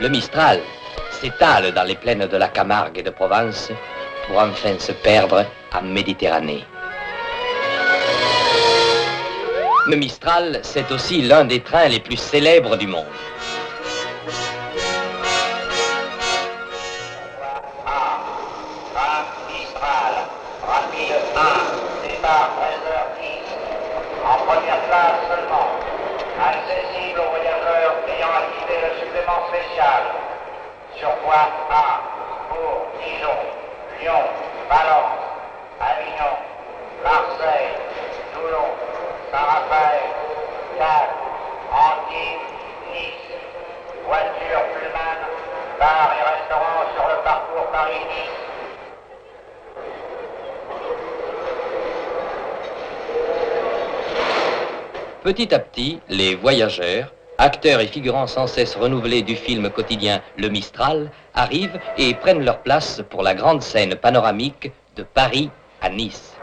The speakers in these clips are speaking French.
Le Mistral s'étale dans les plaines de la Camargue et de Provence pour enfin se perdre en Méditerranée. Le Mistral, c'est aussi l'un des trains les plus célèbres du monde. Mistral, rapide 1, départ 13h10, en première classe seulement, accessible aux voyageurs ayant activé le supplément spécial. Sur voie A, pour Dijon, Lyon, Valence, Avignon, Marseille, Toulon, Saint-Raphaël, Cannes, Antibes, Nice. Voiture Pullman, bar et restaurant sur le parcours Paris-Nice. Petit à petit, les voyageurs, acteurs et figurants sans cesse renouvelés du film quotidien Le Mistral, arrivent et prennent leur place pour la grande scène panoramique de Paris à Nice.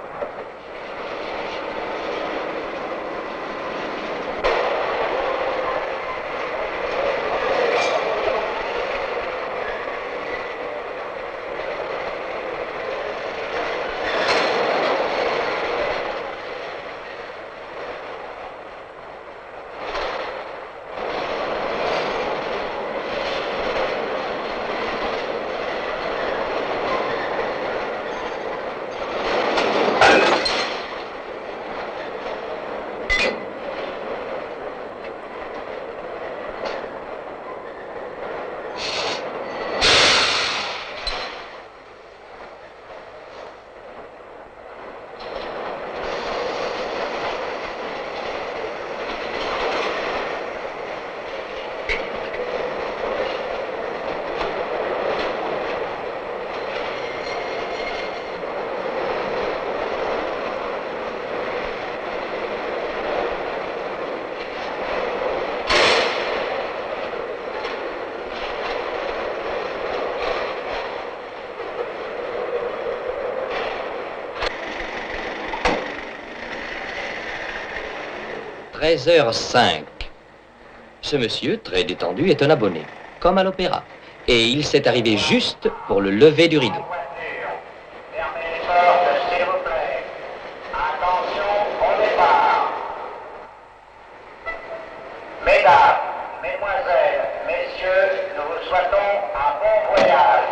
« 13h05. Ce monsieur, très détendu, est un abonné, comme à l'opéra. Et il s'est arrivé juste pour le lever du rideau. Fermez les portes, s'il vous plaît. Attention au départ. Mesdames, mesdemoiselles, messieurs, nous vous souhaitons un bon voyage.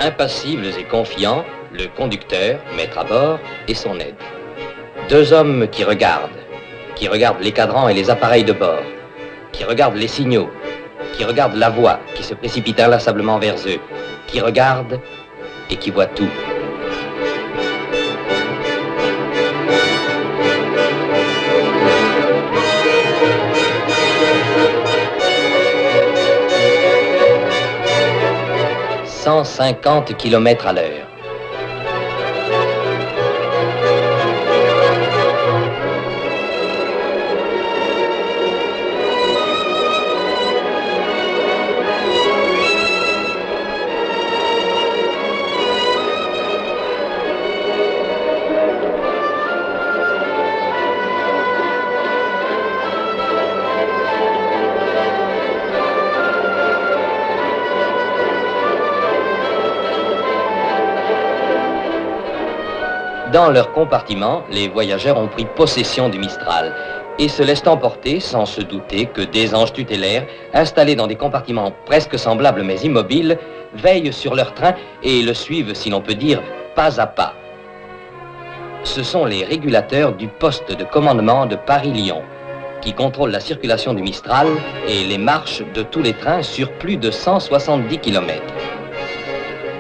Impassibles et confiants, le conducteur, maître à bord, et son aide. Deux hommes qui regardent les cadrans et les appareils de bord, qui regardent les signaux, qui regardent la voie qui se précipite inlassablement vers eux, qui regardent et qui voient tout. « 150 km à l'heure. Dans leur compartiment, les voyageurs ont pris possession du Mistral et se laissent emporter sans se douter que des anges tutélaires, installés dans des compartiments presque semblables mais immobiles, veillent sur leur train et le suivent, si l'on peut dire, pas à pas. Ce sont les régulateurs du poste de commandement de Paris-Lyon, qui contrôlent la circulation du Mistral et les marches de tous les trains sur plus de 170 km.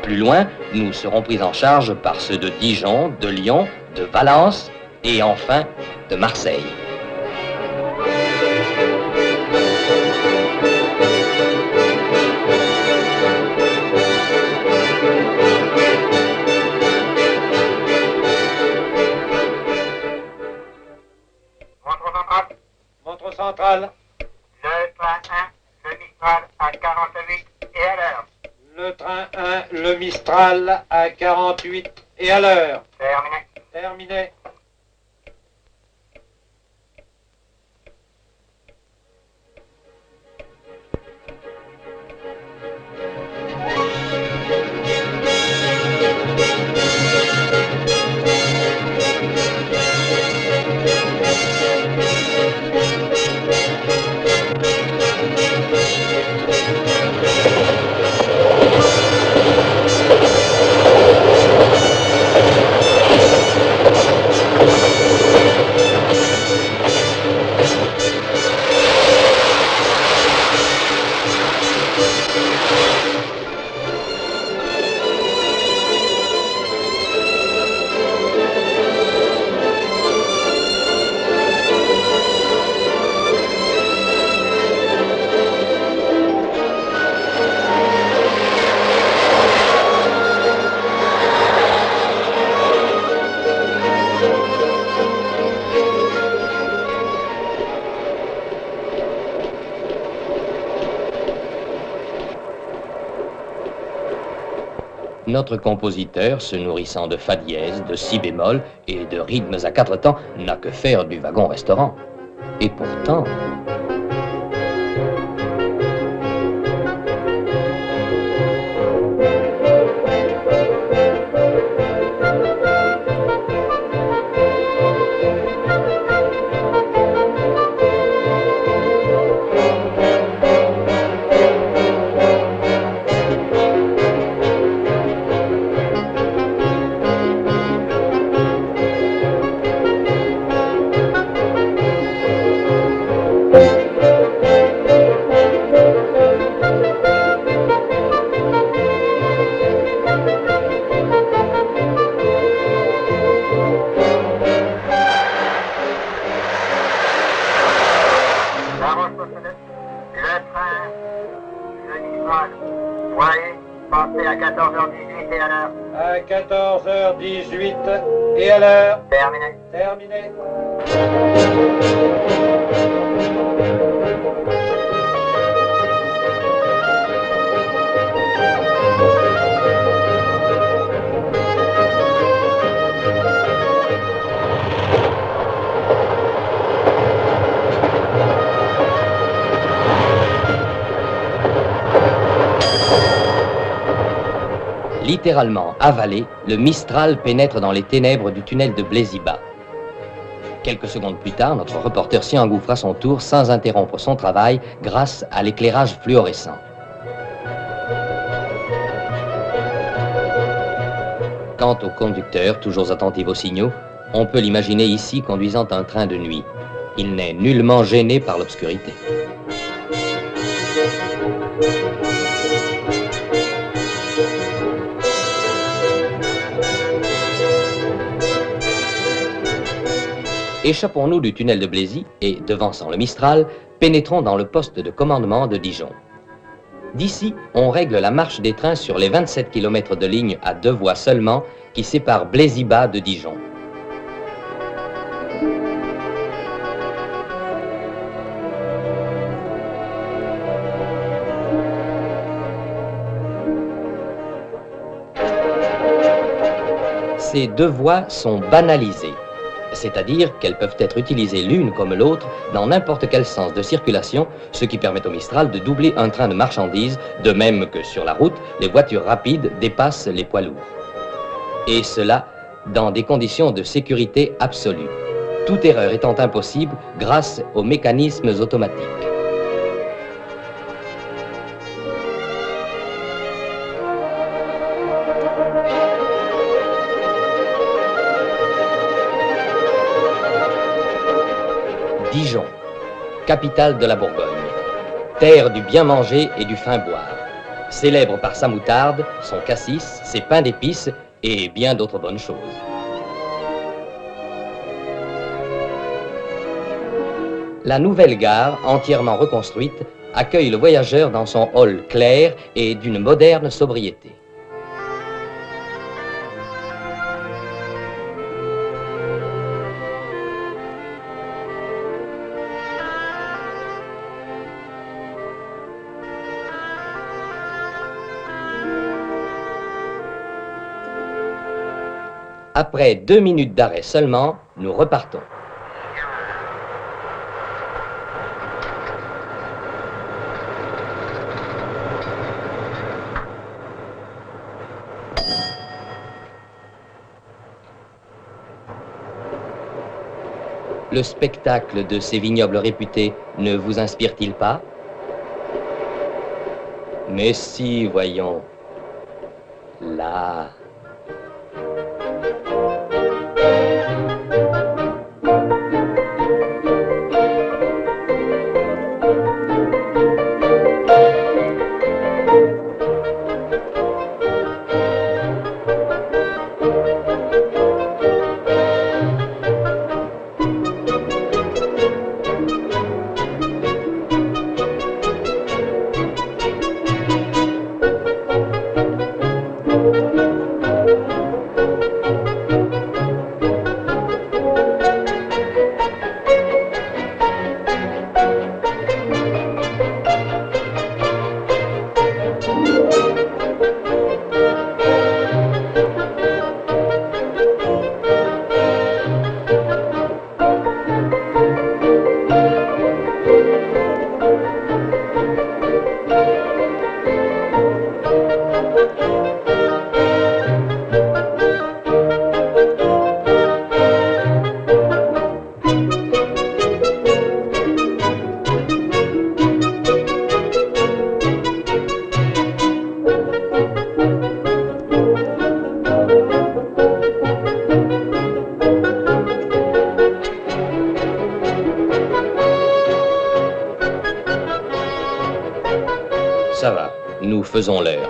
Plus loin, nous serons pris en charge par ceux de Dijon, de Lyon, de Valence et enfin de Marseille. Montre centrale. Le train 1, le Mistral à 48 et à l'heure. Le train 1, le Mistral à 48 et à l'heure. Terminé. Terminé. Notre compositeur, se nourrissant de fa dièse, de si bémol et de rythmes à 4 temps, n'a que faire du wagon-restaurant. Et pourtant... Passez à 14h18 et à l'heure. À 14h18 et à l'heure. Terminé. Terminé. Littéralement avalé, le Mistral pénètre dans les ténèbres du tunnel de Blaisy-Bas. Quelques secondes plus tard, notre reporter s'y engouffre à son tour sans interrompre son travail grâce à l'éclairage fluorescent. Quant au conducteur, toujours attentif aux signaux, on peut l'imaginer ici conduisant un train de nuit. Il n'est nullement gêné par l'obscurité. Échappons-nous du tunnel de Blaisy et, devançant le Mistral, pénétrons dans le poste de commandement de Dijon. D'ici, on règle la marche des trains sur les 27 km de ligne à 2 voies seulement qui séparent Blaisy-Bas de Dijon. Ces 2 voies sont banalisées, c'est-à-dire qu'elles peuvent être utilisées l'une comme l'autre dans n'importe quel sens de circulation, ce qui permet au Mistral de doubler un train de marchandises, de même que sur la route, les voitures rapides dépassent les poids lourds. Et cela dans des conditions de sécurité absolue. toute erreur étant impossible grâce aux mécanismes automatiques. Dijon, capitale de la Bourgogne, terre du bien manger et du fin boire, célèbre par sa moutarde, son cassis, ses pains d'épices et bien d'autres bonnes choses. La nouvelle gare, entièrement reconstruite, accueille le voyageur dans son hall clair et d'une moderne sobriété. Après 2 minutes d'arrêt seulement, nous repartons. Le spectacle de ces vignobles réputés ne vous inspire-t-il pas? Mais si, voyons. Là. Ça va, nous faisons l'heure.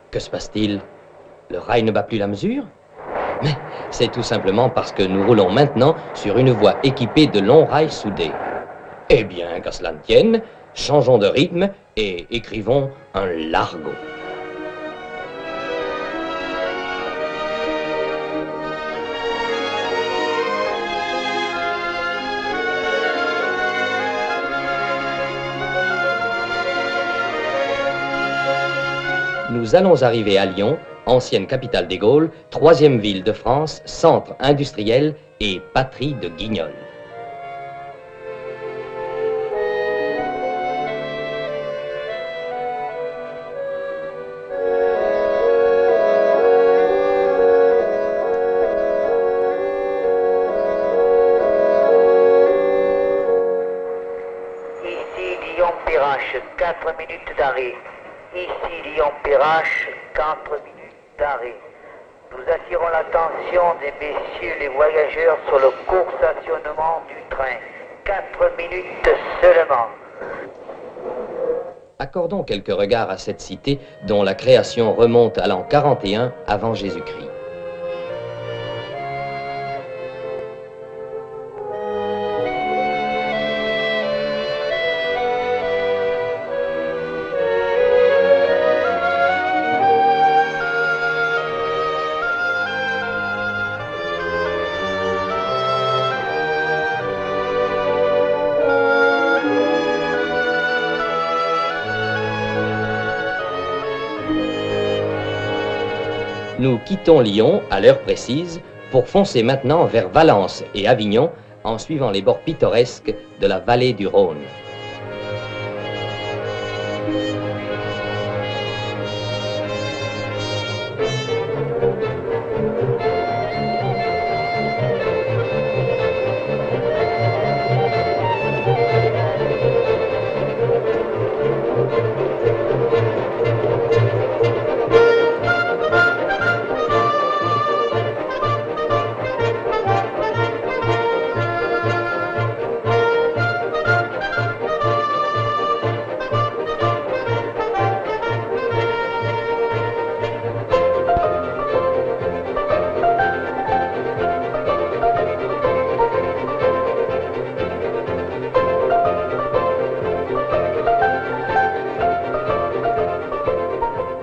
Que se passe-t-il? Le rail ne bat plus la mesure? Mais c'est tout simplement parce que nous roulons maintenant sur une voie équipée de longs rails soudés. Eh bien, qu'à cela ne tienne, changeons de rythme et écrivons un largo. Nous allons arriver à Lyon, ancienne capitale des Gaules, 3e ville de France, centre industriel et patrie de Guignols. Ici Lyon-Perrache, 4 minutes d'arrêt. Ici Lyon-Perrache, 4 minutes d'arrêt. Nous attirons l'attention des messieurs les voyageurs sur le court stationnement du train. 4 minutes seulement. Accordons quelques regards à cette cité dont la création remonte à l'an 41 avant Jésus-Christ. Nous quittons Lyon à l'heure précise pour foncer maintenant vers Valence et Avignon en suivant les bords pittoresques de la vallée du Rhône.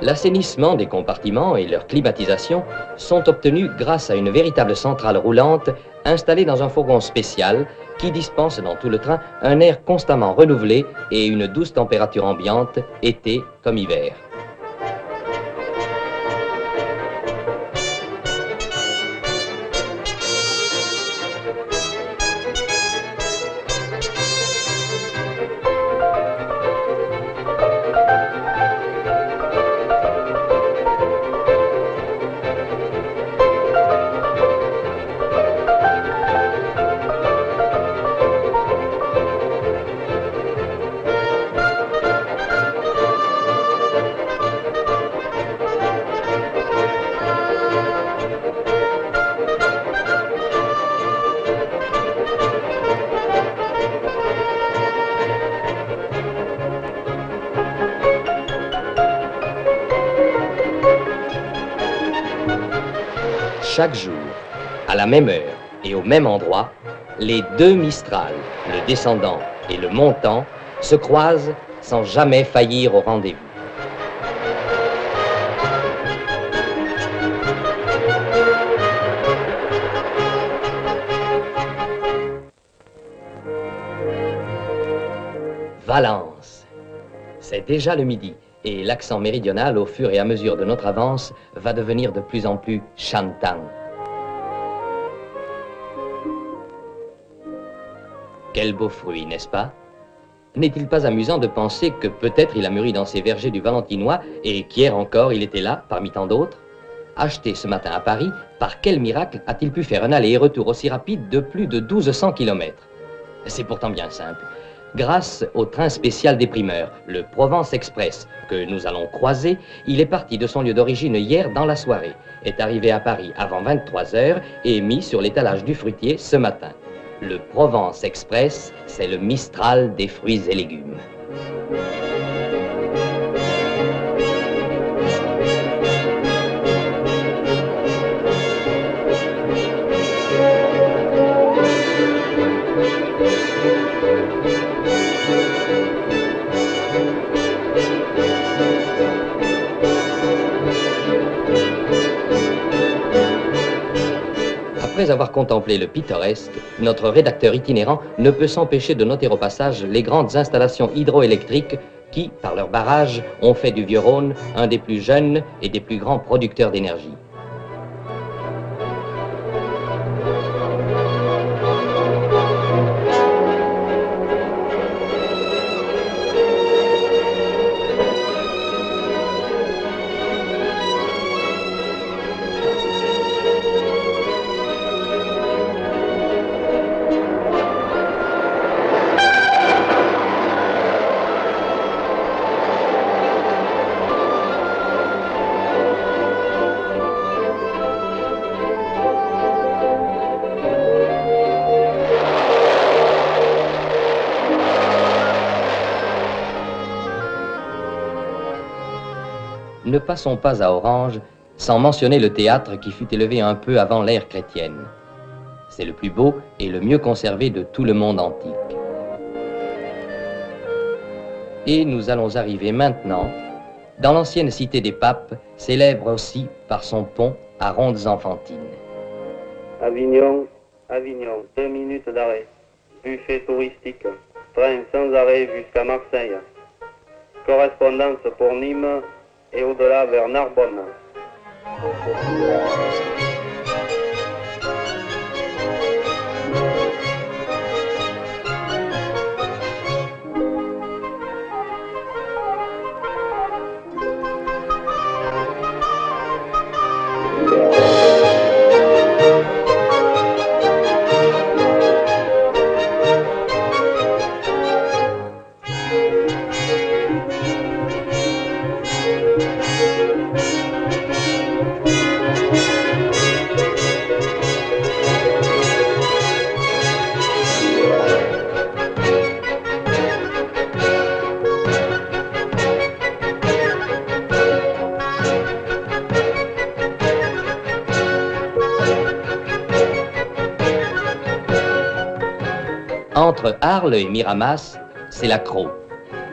L'assainissement des compartiments et leur climatisation sont obtenus grâce à une véritable centrale roulante installée dans un fourgon spécial qui dispense dans tout le train un air constamment renouvelé et une douce température ambiante, été comme hiver. Chaque jour, à la même heure et au même endroit, les deux Mistral, le descendant et le montant, se croisent sans jamais faillir au rendez-vous. Valence. C'est déjà le midi. Et l'accent méridional, au fur et à mesure de notre avance, va devenir de plus en plus chantant. Quel beau fruit, n'est-ce pas? N'est-il pas amusant de penser que peut-être il a mûri dans ses vergers du Valentinois et qu'hier encore il était là, parmi tant d'autres? Acheté ce matin à Paris, par quel miracle a-t-il pu faire un aller et retour aussi rapide de plus de 1200 km? C'est pourtant bien simple. Grâce au train spécial des primeurs, le Provence Express, que nous allons croiser, il est parti de son lieu d'origine hier dans la soirée, est arrivé à Paris avant 23 heures et mis sur l'étalage du fruitier ce matin. Le Provence Express, c'est le Mistral des fruits et légumes. Après avoir contemplé le pittoresque, notre rédacteur itinérant ne peut s'empêcher de noter au passage les grandes installations hydroélectriques qui, par leur barrage, ont fait du Vieux-Rhône un des plus jeunes et des plus grands producteurs d'énergie. Ne passons pas à Orange sans mentionner le théâtre qui fut élevé un peu avant l'ère chrétienne. C'est le plus beau et le mieux conservé de tout le monde antique. Et nous allons arriver maintenant dans l'ancienne cité des papes, célèbre aussi par son pont à rondes enfantines. Avignon, 2 minutes d'arrêt. Buffet touristique. Train sans arrêt jusqu'à Marseille. Correspondance pour Nîmes et au-delà vers Narbonne. Entre Arles et Miramas, c'est la Crau.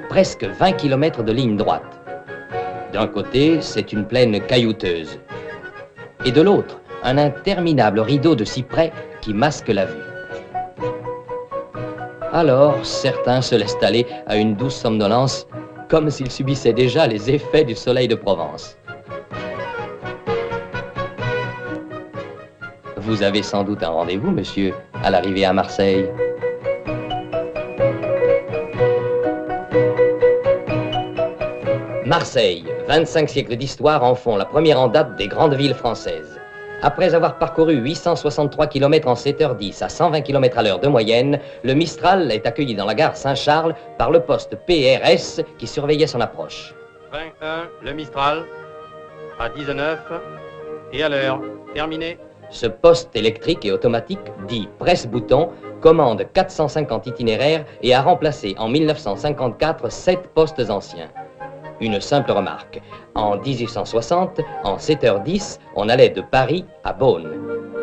Presque 20 km de ligne droite. D'un côté, c'est une plaine caillouteuse. Et de l'autre, un interminable rideau de cyprès qui masque la vue. Alors, certains se laissent aller à une douce somnolence, comme s'ils subissaient déjà les effets du soleil de Provence. Vous avez sans doute un rendez-vous, monsieur, à l'arrivée à Marseille. Marseille, 25 siècles d'histoire en font la première en date des grandes villes françaises. Après avoir parcouru 863 km en 7h10 à 120 km à l'heure de moyenne, le Mistral est accueilli dans la gare Saint-Charles par le poste PRS qui surveillait son approche. 21, le Mistral, à 19 et à l'heure. Terminé. Ce poste électrique et automatique, dit presse-bouton, commande 450 itinéraires et a remplacé en 1954 7 postes anciens. Une simple remarque. En 1860, en 7h10, on allait de Paris à Beaune.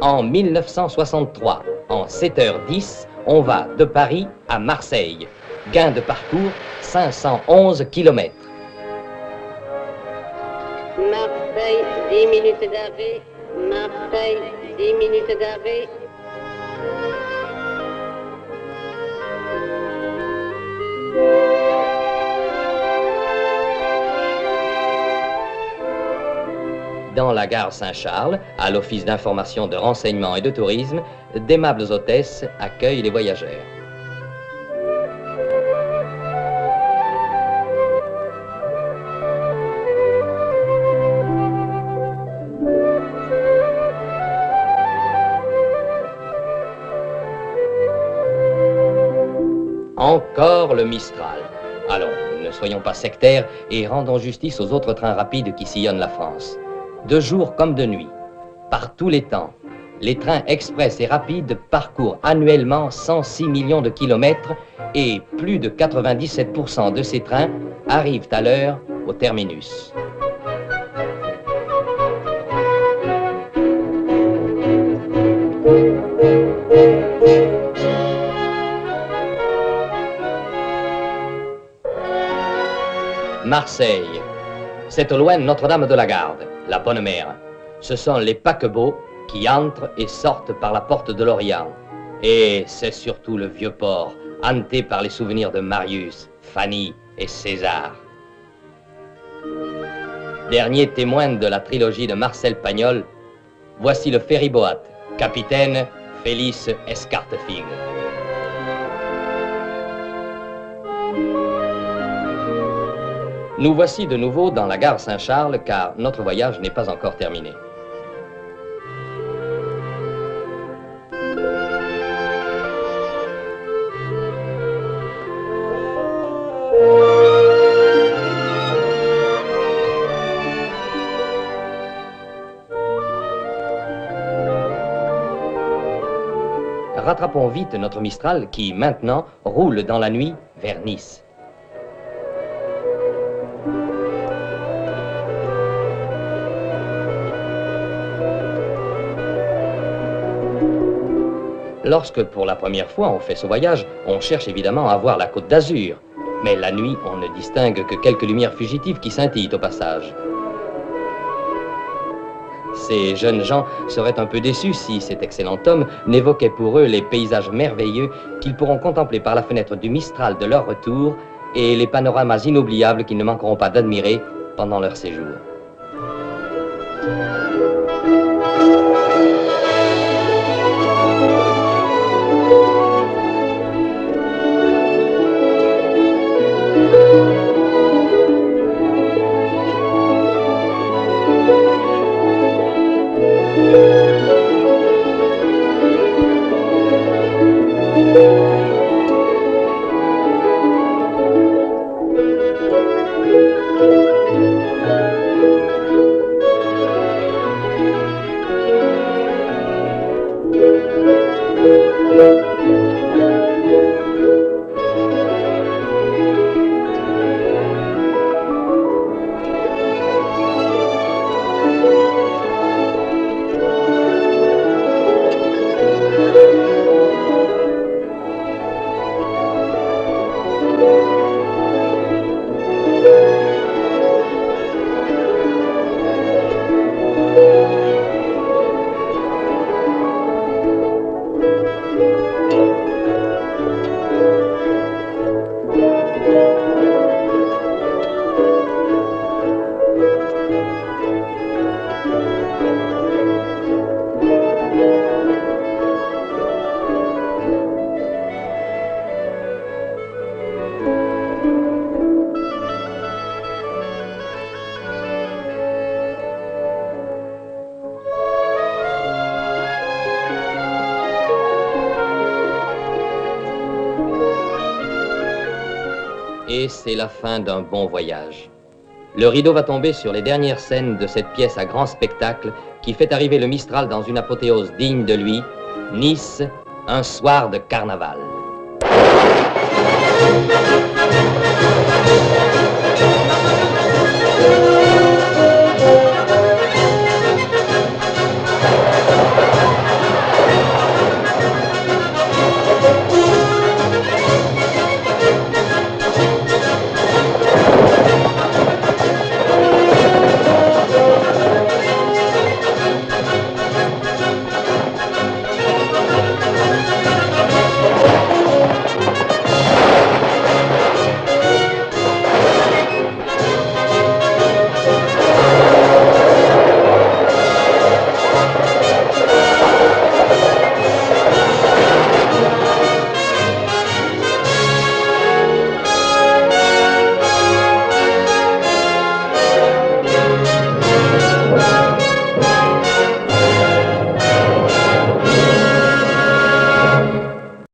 En 1963, en 7h10, on va de Paris à Marseille. Gain de parcours, 511 km. Marseille, 10 minutes d'arrêt. Marseille, 10 minutes d'arrêt. Dans la gare Saint-Charles, à l'Office d'information de renseignement et de tourisme, d'aimables hôtesses accueillent les voyageurs. Encore le Mistral. Allons, ne soyons pas sectaires et rendons justice aux autres trains rapides qui sillonnent la France. De jour comme de nuit, par tous les temps, les trains express et rapides parcourent annuellement 106 millions de kilomètres et plus de 97% de ces trains arrivent à l'heure au terminus. Marseille. C'est au loin Notre-Dame de la Garde, la Bonne Mère. Ce sont les paquebots qui entrent et sortent par la porte de l'Orient. Et c'est surtout le vieux port, hanté par les souvenirs de Marius, Fanny et César. Dernier témoin de la trilogie de Marcel Pagnol, voici le ferryboat, capitaine Félix Escartefigue. Nous voici de nouveau dans la gare Saint-Charles car notre voyage n'est pas encore terminé. Rattrapons vite notre Mistral qui, maintenant, roule dans la nuit vers Nice. Lorsque, pour la première fois, on fait ce voyage, on cherche évidemment à voir la Côte d'Azur. Mais la nuit, on ne distingue que quelques lumières fugitives qui scintillent au passage. Ces jeunes gens seraient un peu déçus si cet excellent homme n'évoquait pour eux les paysages merveilleux qu'ils pourront contempler par la fenêtre du Mistral de leur retour et les panoramas inoubliables qu'ils ne manqueront pas d'admirer pendant leur séjour. Et c'est la fin d'un bon voyage. Le rideau va tomber sur les dernières scènes de cette pièce à grand spectacle qui fait arriver le Mistral dans une apothéose digne de lui, Nice, un soir de carnaval.